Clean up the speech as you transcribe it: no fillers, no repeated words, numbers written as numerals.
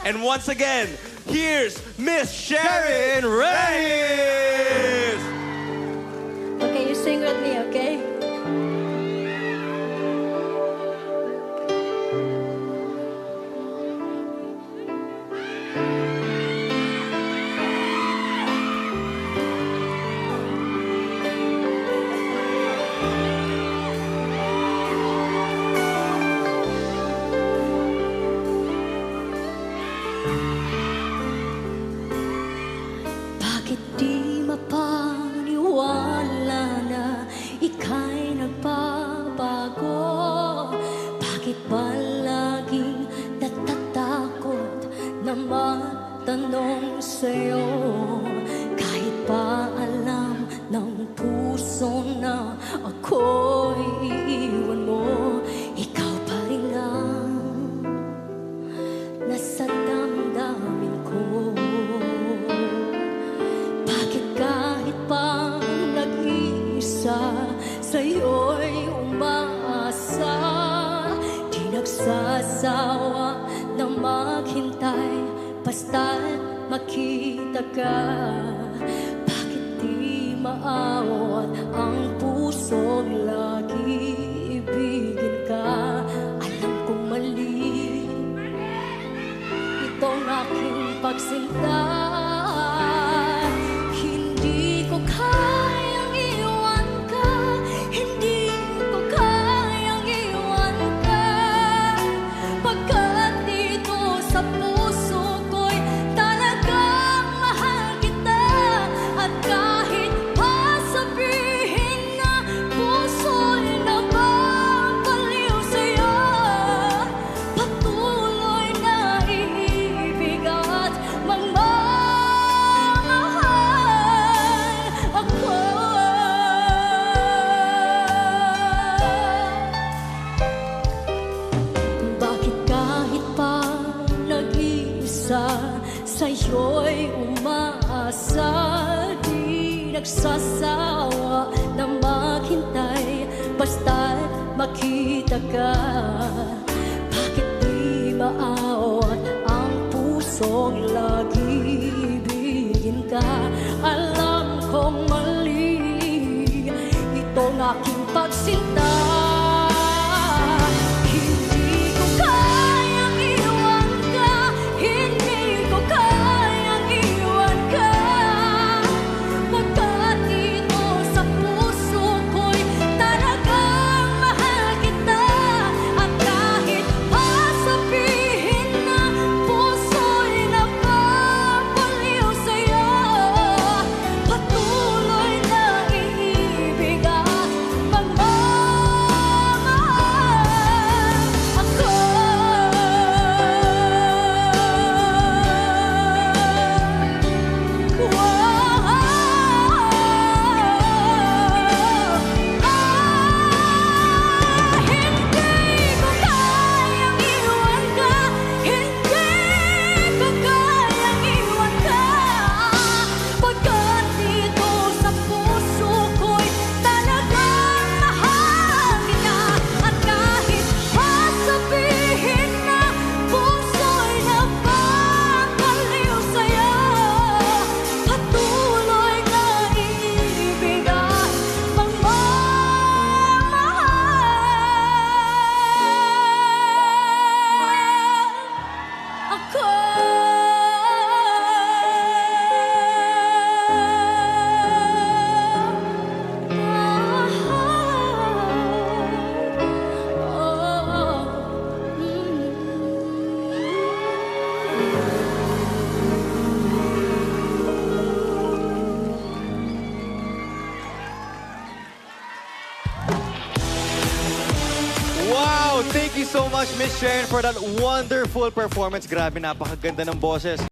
And once again, here's Miss Sharon Reyes! Okay, you sing with me, okay? Bakit di mapaniwala na ika'y nagbabago? Bakit ba laging natatakot na matanong sa'yo? Kahit ba alam ng puso na ako'y iiwan mo, ikaw pa rin lang nasa damdamin ko. Bakit kahit pa nag-iisa sa'yo'y umaasa, di nagsasawa na maghintay basta't makita ka? Bakit di maawat ang pusong lagi ibigin ka? Alam kong mali itong aking pagsinta. Hindi ko kayang iwan ka, hindi ko kayang iwan ka, pagkat dito sa puso ko'y talagang mahal kita. At kahit pa sabihin na puso'y nababaliw sa'yo, patuloy na iibig at magmamahal ako. Bakit kahit pa nag-iisa sa'yo'y umaasa, di nagsasawa na maghintay basta't makita ka? Bakit di maawat ang pusong lagi ibigin ka? Alam kong mali itong aking pagsinta. Hindi ko kayang iwan ka, hindi ko kayang iwan ka, pagkat dito sa puso ko'y talagang mahal kita. At kahit pa sabihin na puso'y nababaliw sa'yo, patuloy na iibig at magmamahal ako. Hindi ko kayang iwan ka, hindi ko kayang iwan ka, pagkat dito sa puso ko'y talagang mahal kita. At kahit pa sabihin na puso'y nababaliw sa'yo, patuloy na iibig at magmamahal ako. Wow! Thank you so much, Miss Sharon, for that wonderful performance. Grabe, napakaganda ng boses.